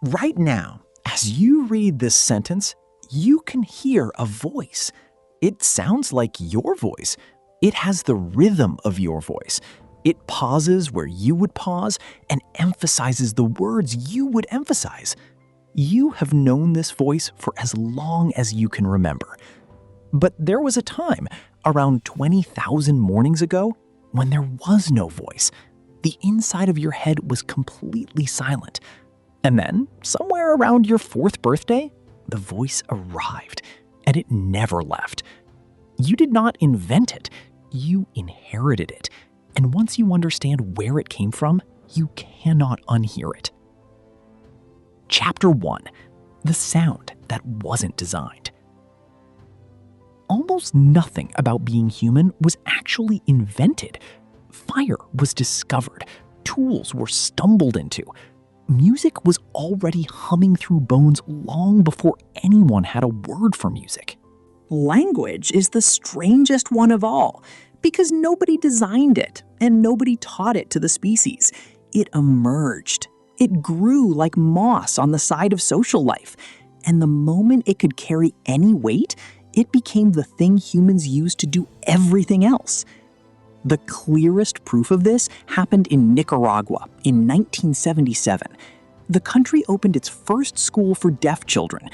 Right now, as you read this sentence, you can hear a voice. It sounds like your voice. It has the rhythm of your voice. It pauses where you would pause and emphasizes the words you would emphasize. You have known this voice for as long as you can remember. But there was a time, around 20,000 mornings ago, when there was no voice. The inside of your head was completely silent. And then, somewhere around your 4th birthday, the voice arrived, and it never left. You did not invent it, you inherited it. And once you understand where it came from, you cannot unhear it. Chapter 1: The Sound That Wasn't Designed. Almost nothing about being human was actually invented. Fire was discovered. Tools were stumbled into. Music was already humming through bones long before anyone had a word for music. Language is the strangest one of all, because nobody designed it and nobody taught it to the species. It emerged. It grew like moss on the side of social life. And the moment it could carry any weight, it became the thing humans used to do everything else. The clearest proof of this happened in Nicaragua in 1977. The country opened its first school for deaf children.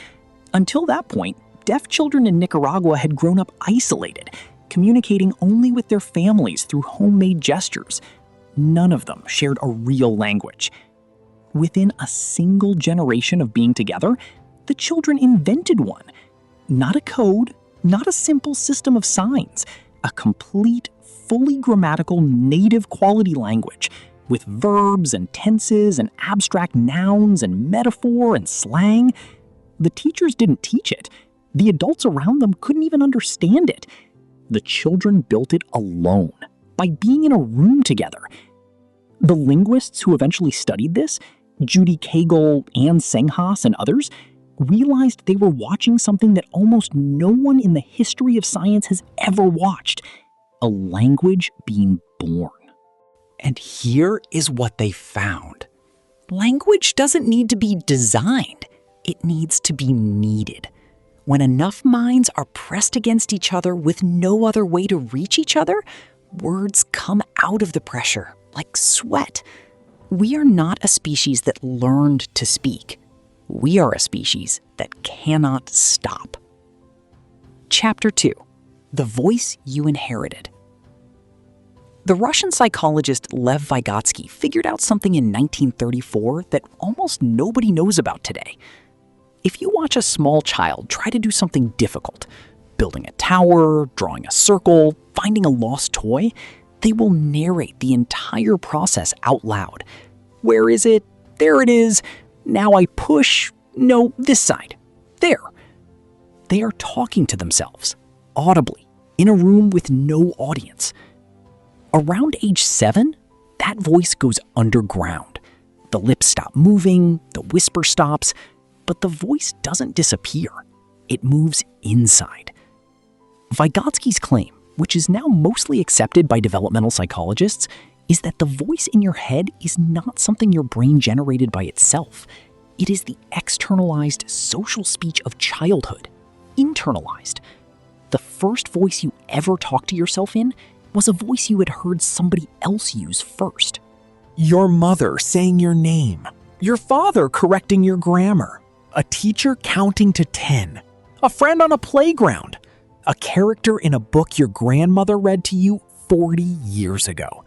Until that point, deaf children in Nicaragua had grown up isolated, communicating only with their families through homemade gestures. None of them shared a real language. Within a single generation of being together, the children invented one. Not a code, not a simple system of signs, a complete, fully grammatical, native quality language with verbs and tenses and abstract nouns and metaphor and slang. The teachers didn't teach it. The adults around them couldn't even understand it. The children built it alone, by being in a room together. The linguists who eventually studied this, Judy Cagle, Anne Senghas, and others, realized they were watching something that almost no one in the history of science has ever watched: a language being born. And here is what they found. Language doesn't need to be designed. It needs to be needed. When enough minds are pressed against each other with no other way to reach each other, words come out of the pressure like sweat. We are not a species that learned to speak. We are a species that cannot stop. Chapter 2: The Voice You Inherited. The Russian psychologist Lev Vygotsky figured out something in 1934 that almost nobody knows about today. If you watch a small child try to do something difficult, building a tower, drawing a circle, finding a lost toy, they will narrate the entire process out loud. Where is it? There it is. Now I push. No, this side. There. They are talking to themselves, audibly, in a room with no audience. Around age 7, that voice goes underground. The lips stop moving, the whisper stops, but the voice doesn't disappear. It moves inside. Vygotsky's claim, which is now mostly accepted by developmental psychologists, is that the voice in your head is not something your brain generated by itself. It is the externalized social speech of childhood, internalized. The first voice you ever talked to yourself in was a voice you had heard somebody else use first. Your mother saying your name, your father correcting your grammar, a teacher counting to 10, a friend on a playground, a character in a book your grandmother read to you 40 years ago.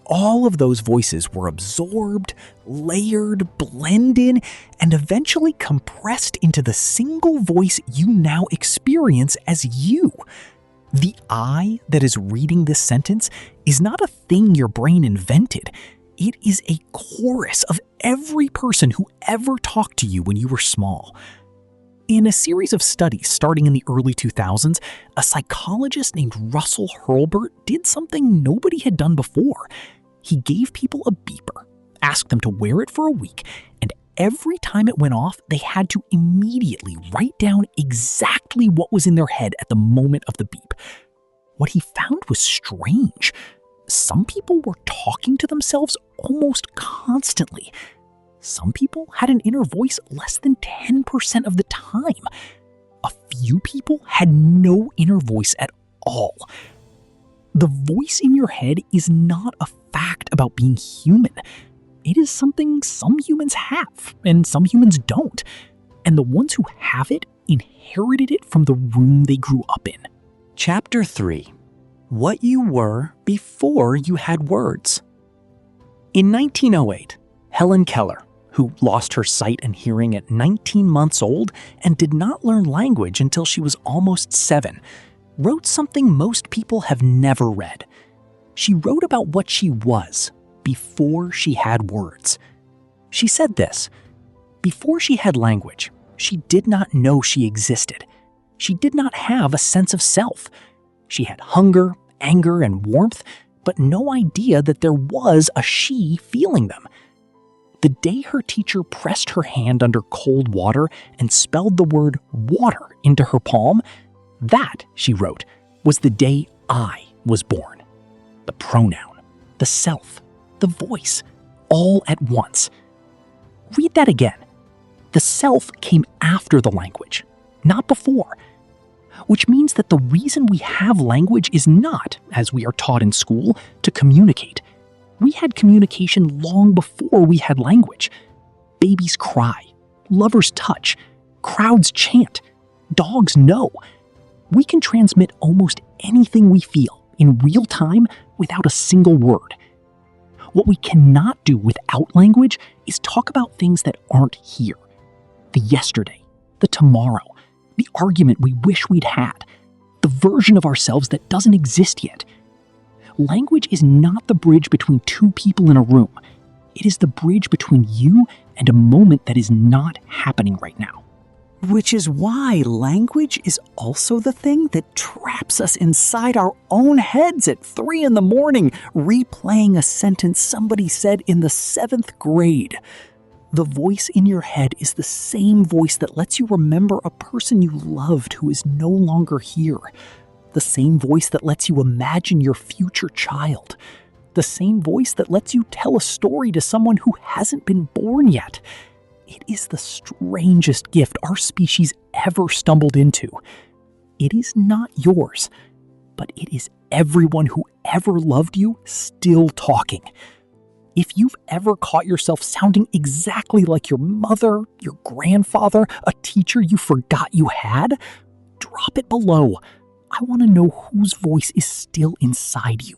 All of those voices were absorbed, layered, blended, and eventually compressed into the single voice you now experience as you. The I that is reading this sentence is not a thing your brain invented. It is a chorus of every person who ever talked to you when you were small. In a series of studies starting in the early 2000s, a psychologist named Russell Hurlburt did something nobody had done before. He gave people a beeper, asked them to wear it for a week, and every time it went off, they had to immediately write down exactly what was in their head at the moment of the beep. What he found was strange. Some people were talking to themselves almost constantly. Some people had an inner voice less than 10% of the time. A few people had no inner voice at all. The voice in your head is not a fact about being human. It is something some humans have and some humans don't. And the ones who have it inherited it from the room they grew up in. Chapter 3. What you were before you had words. In 1908, Helen Keller, who lost her sight and hearing at 19 months old and did not learn language until she was almost 7, wrote something most people have never read. She wrote about what she was before she had words. She said this: before she had language, she did not know she existed. She did not have a sense of self. She had hunger, anger, and warmth, but no idea that there was a she feeling them. The day her teacher pressed her hand under cold water and spelled the word water into her palm, that, she wrote, was the day I was born. The pronoun, the self, the voice, all at once. Read that again. The self came after the language, not before. Which means that the reason we have language is not, as we are taught in school, to communicate. We had communication long before we had language. Babies cry, lovers touch, crowds chant, dogs know. We can transmit almost anything we feel in real time without a single word. What we cannot do without language is talk about things that aren't here. The yesterday, the tomorrow, the argument we wish we'd had, the version of ourselves that doesn't exist yet. Language is not the bridge between two people in a room. It is the bridge between you and a moment that is not happening right now. Which is why language is also the thing that traps us inside our own heads at 3 a.m, replaying a sentence somebody said in the 7th grade. The voice in your head is the same voice that lets you remember a person you loved who is no longer here. The same voice that lets you imagine your future child. The same voice that lets you tell a story to someone who hasn't been born yet. It is the strangest gift our species ever stumbled into. It is not yours, but it is everyone who ever loved you still talking. If you've ever caught yourself sounding exactly like your mother, your grandfather, a teacher you forgot you had, drop it below. I want to know whose voice is still inside you.